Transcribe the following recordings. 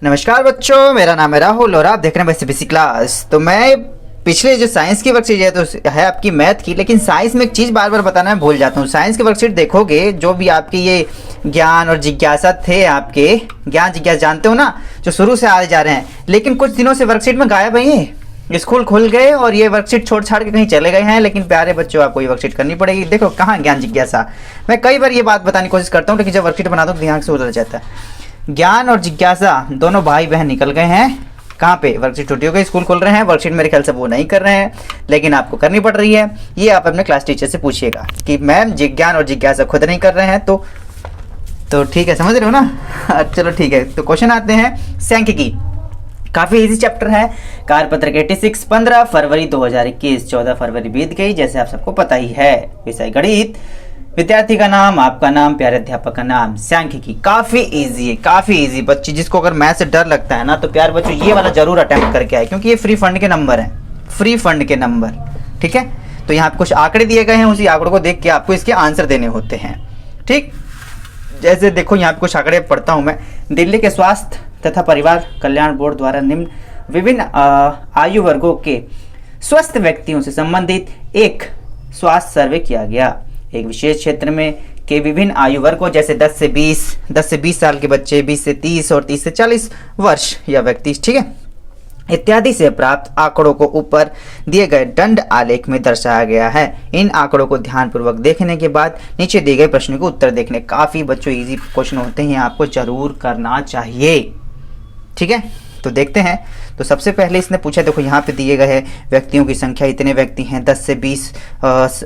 नमस्कार बच्चों, मेरा नाम है राहुल और आप देख रहे हैं बेसिक क्लास। तो मैं पिछले जो साइंस की वर्कशीट है तो है आपकी मैथ की, लेकिन साइंस में एक चीज़ बार बार बताना मैं भूल जाता हूँ। साइंस की वर्कशीट देखोगे, जो भी आपकी ये ज्ञान और जिज्ञासा थे, आपके ज्ञान जिज्ञासा जानते हो ना, जो शुरू से आए जा रहे हैं, लेकिन कुछ दिनों से वर्कशीट में गायब है। स्कूल खुल गए और ये वर्कशीट छोड़ छाड़ के कहीं चले गए हैं। लेकिन प्यारे बच्चों, आपको ये वर्कशीट करनी पड़ेगी। देखो कहाँ ज्ञान जिज्ञासा, मैं कई बार ये बात बताने की कोशिश करता हूँ, लेकिन जब वर्कशीट बनाता हूँ तो दिमाग से उतर जाता है। ज्ञान और जिज्ञासा दोनों भाई बहन निकल गए हैं कहाँ पे, वर्कशीट छुट्टी हो गई, स्कूल खोल रहे हैं। वर्कशीट मेरे ख्याल से वो नहीं कर रहे हैं, लेकिन आपको करनी पड़ रही है। ये आप अपने क्लास टीचर से पूछिएगा कि मैम ज्ञान और जिज्ञासा खुद नहीं कर रहे हैं, तो ठीक है, समझ रहे हो ना। चलो ठीक है, तो क्वेश्चन आते हैं सांख्यिकी। काफ़ी इजी चैप्टर है। कार्यपत्र 86, 15 फरवरी 2021, 14 फरवरी बीत गई, जैसे आप सबको पता ही है। विषय गणित, विद्यार्थी का नाम, आपका नाम, प्यारे अध्यापक का नाम, सांख्यिकी। काफ़ी इजी है, काफ़ी इजी। बच्चे जिसको अगर मैथ से डर लगता है ना, तो प्यारे बच्चों ये वाला जरूर अटेम्प्ट करके आए, क्योंकि ये फ्री फंड के नंबर हैं, फ्री फंड के नंबर, ठीक है। तो यहाँ पे कुछ आंकड़े दिए गए हैं, उसी आंकड़ों को देख के आपको इसके आंसर देने होते हैं, ठीक। जैसे देखो यहाँ पे कुछ आंकड़े पढ़ता हूँ मैं। दिल्ली के स्वास्थ्य तथा परिवार कल्याण बोर्ड द्वारा निम्न विभिन्न आयु वर्गों के स्वस्थ व्यक्तियों से संबंधित एक स्वास्थ्य सर्वे किया गया। एक विशेष क्षेत्र में के विभिन्न आयु वर्गों, जैसे 10 से 20 साल के बच्चे, 20 से 30 और 30 से 40 वर्ष या व्यक्ति, ठीक है, इत्यादि से प्राप्त आंकड़ों को ऊपर दिए गए दंड आलेख में दर्शाया गया है। इन आंकड़ों को ध्यानपूर्वक देखने के बाद नीचे दिए गए प्रश्नों के उत्तर देखने। काफी बच्चों इजी क्वेश्चन होते हैं, आपको जरूर करना चाहिए, ठीक है। तो देखते हैं। तो सबसे पहले इसने पूछा, देखो यहाँ पे दिए गए हैं व्यक्तियों की संख्या, इतने व्यक्ति हैं। 10 से 20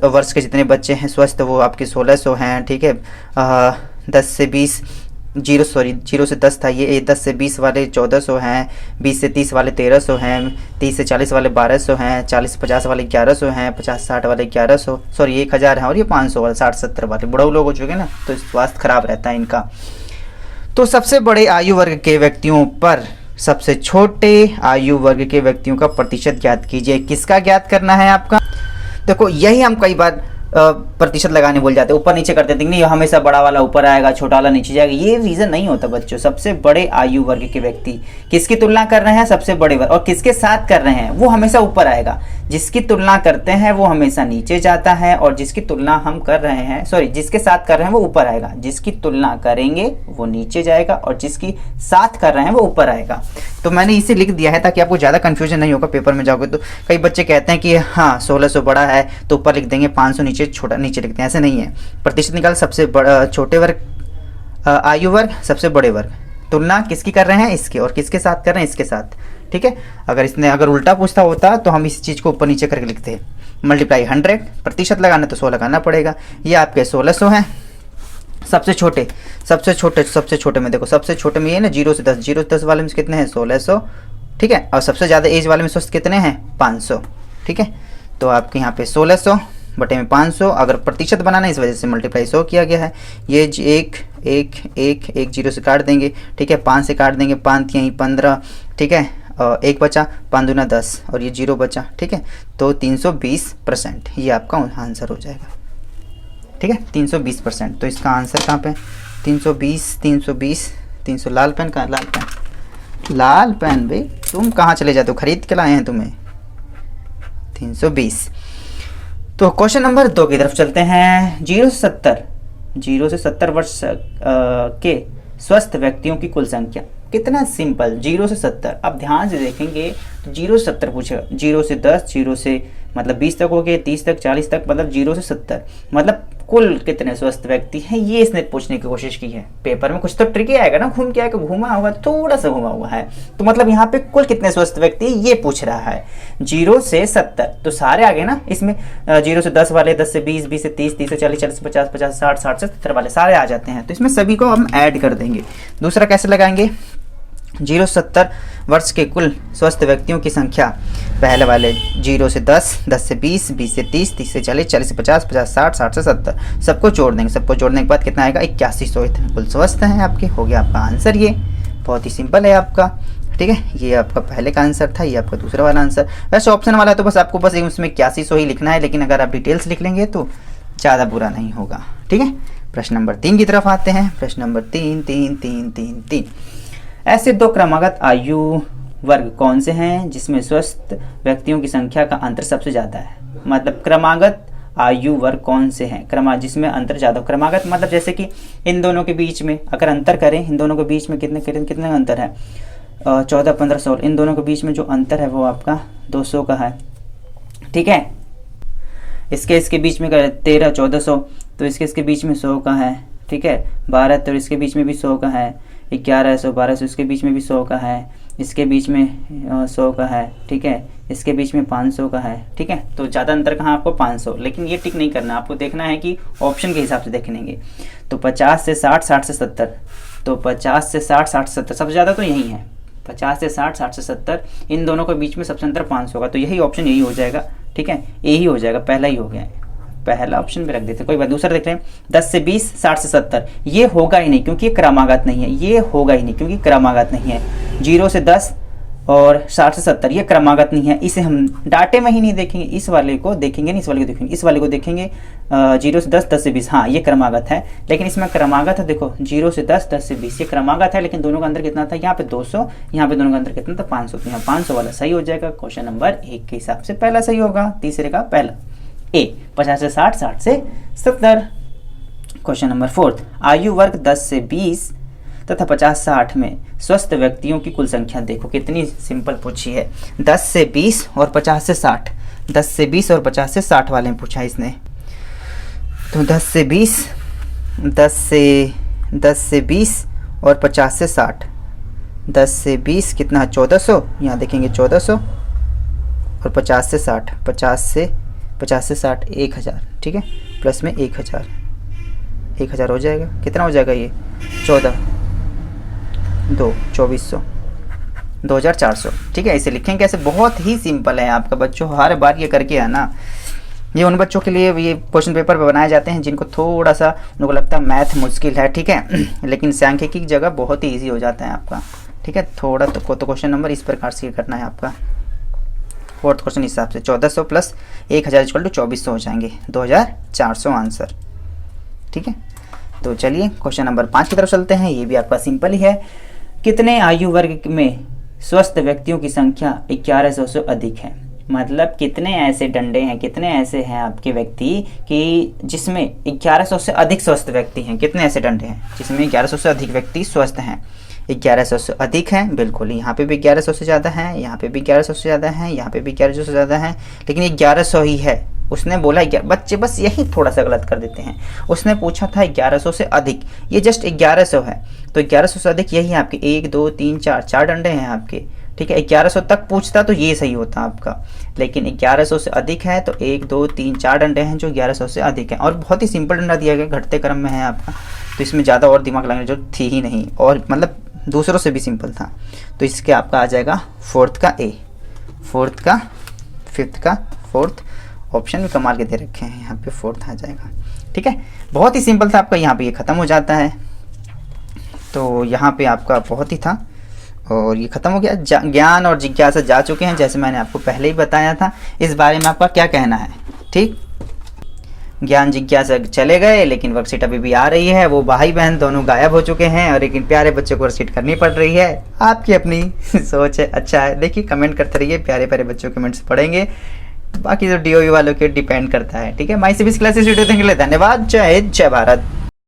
वर्ष के जितने बच्चे हैं स्वस्थ, वो आपके 1600 हैं, ठीक है। 10 से 20 जीरो से 10 था ये। 10 से 20 वाले 1400 हैं, 20 से 30 वाले 1300 हैं, 30 से 40 वाले 1200 हैं, 40 से 50 वाले 1100 हैं, 50-60 वाले 1100, 1000 हैं, और ये 500 वाले, 60-70 वाले बुढ़ऊ लोग हो चुके ना, तो स्वास्थ्य खराब रहता है इनका। तो सबसे बड़े आयु वर्ग के व्यक्तियों पर सबसे छोटे आयु वर्ग के व्यक्तियों का प्रतिशत ज्ञात कीजिए। किसका ज्ञात करना है आपका? देखो यही हम कई बार प्रतिशत लगाने भूल जाते हैं, ऊपर नीचे करते हैं, नहीं हमेशा बड़ा वाला ऊपर आएगा, छोटा वाला नीचे जाएगा। ये रीजन नहीं होता बच्चों। सबसे बड़े आयु वर्ग के व्यक्ति किसकी तुलना कर रहे हैं? सबसे बड़े वर्ग। और किसके साथ कर रहे हैं? वो हमेशा ऊपर आएगा। जिसकी तुलना करते हैं वो हमेशा नीचे जाता है, और जिसकी तुलना हम कर रहे हैं, जिसके साथ कर रहे हैं वो ऊपर आएगा। जिसकी तुलना करेंगे वो नीचे जाएगा, और जिसकी साथ कर रहे हैं वो ऊपर आएगा। तो मैंने इसे लिख दिया है ताकि आपको ज़्यादा कंफ्यूजन नहीं होगा। पेपर में जाओगे तो कई बच्चे कहते हैं कि हाँ 1600 बड़ा है तो ऊपर लिख देंगे, 500 नीचे, छोटा नीचे लिखते हैं। ऐसे नहीं है। प्रतिशत निकाल, सबसे बड़ा छोटे वर्ग आयु वर्ग, सबसे बड़े वर्ग। तुलना किसकी कर रहे हैं? इसके। और किसके साथ कर रहे हैं? इसके साथ, ठीक है। अगर उल्टा पूछता होता तो हम इस चीज़ को ऊपर नीचे करके लिखते हैं। मल्टीप्लाई 100, प्रतिशत लगाना तो 100 लगाना पड़ेगा। ये आपके 1600 हैं। सबसे छोटे में देखो, सबसे छोटे में ये ना 0 से 10 वाले में कितने हैं? 1600, ठीक है। और सबसे ज़्यादा एज वाले में स्वस्थ कितने हैं? 500, ठीक है। तो आपके यहाँ पे 1600 बटे में 500, अगर प्रतिशत बनाना है इस वजह से मल्टीप्लाई 100 किया गया है। ये एक 0 से काट देंगे, ठीक है। 5 से काट देंगे, 5 यहीं 15, ठीक है। 1 बचा, 5 दूना 10, और ये 0 बचा, ठीक है। तो 320% ये आपका आंसर हो जाएगा, ठीक है। 320%। तो इसका आंसर कहाँ पे? 320। लाल पेन कहाँ? लाल पेन भाई तुम कहाँ चले जाते हो? खरीद के लाए हैं तुम्हें। 320। तो क्वेश्चन नंबर 2 की तरफ चलते हैं। 0 से 70 वर्ष के स्वस्थ व्यक्तियों की कुल संख्या। कितना सिंपल, 0 से 70। अब ध्यान से देखेंगे तो 0 से 70 पूछेगा। 0 से 10, 0 से मतलब 20 तक हो गए, 30 तक, 40 तक, मतलब 0 से 70 मतलब कुल कितने स्वस्थ व्यक्ति हैं, ये इसने पूछने की कोशिश की है। पेपर में कुछ तो ट्रिकी आएगा ना, घूम के आएगा, घूमा होगा, थोड़ा सा घूमा हुआ है। तो मतलब यहाँ पे कुल कितने स्वस्थ व्यक्ति ये पूछ रहा है। 0 से 70 तो सारे आ गए ना इसमें। 0 से 10 वाले, 10 से 20, 20 से 30, 30 से 40, 40 से 50, 50 से 60, 60 से 70 वाले सारे आ जाते हैं। तो इसमें सभी को हम ऐड कर देंगे। दूसरा कैसे लगाएंगे? 0 से 70 वर्ष के कुल स्वस्थ व्यक्तियों की संख्या। पहले वाले 0 से 10, 10 से 20, 20 से 30, 30 से 40, 40 से 50, 50 से 60, 60 से 70, सबको जोड़ देंगे। सबको जोड़ने के बाद कितना आएगा? 8100। इतने कुल स्वस्थ हैं आपके। हो गया आपका आंसर। ये बहुत ही सिंपल है आपका, ठीक है। ये आपका पहले का आंसर था, ये आपका दूसरा वाला आंसर। वैसे ऑप्शन वाला तो बस आपको बस उसमें 8100 ही लिखना है, लेकिन अगर आप डिटेल्स लिख लेंगे तो ज़्यादा बुरा नहीं होगा, ठीक है। प्रश्न नंबर 3 की तरफ आते हैं। प्रश्न नंबर 3। ऐसे दो क्रमागत आयु वर्ग कौन से हैं जिसमें स्वस्थ व्यक्तियों की संख्या का अंतर सबसे ज़्यादा है। मतलब क्रमागत आयु वर्ग कौन से हैं जिसमें अंतर ज़्यादा हो। क्रमागत मतलब जैसे कि इन दोनों के बीच में अगर अंतर करें, इन दोनों के बीच में कितने अंतर है, 14, 15, 16, इन दोनों के बीच में जो अंतर है वो आपका 200 का है। ठीक है, इसके बीच में 13, 1400, तो इसके बीच में 100 का है। ठीक है, 12, तो इसके बीच में भी 100 का है। 1100, 1200, इसके बीच में भी 100 का है। इसके बीच में 100 का है। ठीक है, इसके बीच में 500 का है। ठीक है, तो ज़्यादा अंतर कहाँ आपको 500, लेकिन ये टिक नहीं करना, आपको देखना है कि ऑप्शन के हिसाब से देखेंगे। तो 50 से 60, 60 से 70, तो 50 से 60, 60 से 70, सबसे ज़्यादा तो यही है 50 से 60, 60 से 70, इन दोनों के बीच में सबसे अंतर 500 का, तो यही ऑप्शन यही हो जाएगा। ठीक है, यही हो जाएगा, पहला ही हो गया, पहला ऑप्शन पे रख देते हैं। कोई बात, दूसरा देख रहे हैं 10 से 20, 60 से 70, ये होगा ही नहीं क्योंकि ये क्रमागत नहीं है। ये होगा ही नहीं क्योंकि क्रमागत नहीं है। 0 से 10 और 60 से 70 ये क्रमागत नहीं है, इसे हम डाटे में ही नहीं देखेंगे। इस वाले को देखेंगे नहीं, इस वाले को देखेंगे, इस वाले को देखेंगे। 0 से 10, 10 से 20, हाँ ये क्रमागत है, लेकिन इसमें क्रमागत है। देखो 0 से 10, 10 से 20 ये क्रमागत है, लेकिन दोनों का अंतर कितना था, यहाँ पे 200, यहाँ पे दोनों का अंतर कितना था 500, तो यहाँ 500 वाला सही हो जाएगा। क्वेश्चन नंबर 1 के हिसाब से पहला सही होगा, तीसरे का पहला ए। 50 से 60, 60 से 70। क्वेश्चन नंबर 4, आयु वर्ग 10 से 20 तथा 50-60 में स्वस्थ व्यक्तियों की कुल संख्या देखो। कितनी सिंपल पूछी है, 10 से 20 और 50 से 60, 10 से 20 और 50 से 60 वाले में पूछा इसने। तो 10 से 20, 10 से 20 और 50 से 60, 10 से 20 कितना है 1400, यहाँ देखेंगे 1400, और 50 से 60, 50 से 60 1000। ठीक है, प्लस में 1000 हो जाएगा। कितना हो जाएगा ये 14, 2400, 2400। ठीक है, इसे लिखेंगे कैसे, बहुत ही सिंपल है आपका बच्चों, हर बार ये करके आना। ये उन बच्चों के लिए ये क्वेश्चन पेपर पर बनाए जाते हैं जिनको थोड़ा सा उनको लगता है मैथ मुश्किल है। ठीक है, लेकिन सांख्यिकी की जगह बहुत ही ईजी हो जाता है आपका। ठीक है, थोड़ा तो क्वेश्चन नंबर इस प्रकार से करना है आपका। फोर्थ क्वेश्चन इस हिसाब से 1400 प्लस 1000 = 2400 हो जाएंगे, 2400 आंसर। ठीक है, तो चलिए क्वेश्चन नंबर 5 की तरफ चलते हैं। ये भी आपका सिंपल ही है। कितने आयु वर्ग में स्वस्थ व्यक्तियों की संख्या 1100 से अधिक है। मतलब कितने ऐसे डंडे हैं, कितने ऐसे हैं आपके व्यक्ति कि जिसमें 1100 से अधिक स्वस्थ व्यक्ति हैं। कितने ऐसे डंडे हैं जिसमें 1100 से अधिक व्यक्ति स्वस्थ हैं। 1100 से अधिक हैं, बिल्कुल, यहाँ पे भी 1100 से ज़्यादा है, यहाँ पे भी 1100 से ज़्यादा है, यहाँ पे भी 1100 से ज़्यादा है, लेकिन ये 1100 ही है। उसने बोला बच्चे बस यही थोड़ा सा गलत कर देते हैं। उसने पूछा था 1100 से अधिक, ये जस्ट 1100 है, तो 1100 से अधिक यही है आपके 1 2 3 4 डंडे हैं आपके। ठीक है, 1100 तक पूछता तो ये सही होता आपका, लेकिन 1100 से अधिक है तो 1 2 3 4 डंडे हैं जो 1100 से अधिक हैं। और बहुत ही सिंपल डंडा दिया गया, घटते क्रम में है आपका, तो इसमें ज़्यादा और दिमाग लगाने की जरूरत थी ही नहीं, और मतलब दूसरों से भी सिंपल था। तो इसके आपका आ जाएगा फोर्थ का ए, फोर्थ का, फिफ्थ का फोर्थ ऑप्शन भी कमाल के दे रखे हैं, यहाँ पे फोर्थ आ जाएगा। ठीक है, बहुत ही सिंपल था आपका, यहाँ पे ये ख़त्म हो जाता है। तो यहाँ पे आपका बहुत ही था और ये ख़त्म हो गया। ज्ञान और जिज्ञासा जा चुके हैं, जैसे मैंने आपको पहले ही बताया था। इस बारे में आपका क्या कहना है। ठीक, ज्ञान जिज्ञासा चले गए, लेकिन वर्कशीट अभी भी आ रही है। वो भाई बहन दोनों गायब हो चुके हैं और लेकिन प्यारे बच्चों को वर्कशीट करनी पड़ रही है। आपकी अपनी सोच है, अच्छा है। देखिए कमेंट करते रहिए, प्यारे प्यारे बच्चों के कमेंट्स पढ़ेंगे, बाकी तो DOE वालों के डिपेंड करता है। ठीक है, माई CBSE क्लासेस वीडियो देखने के लिए धन्यवाद। जय हिंद, जय भारत।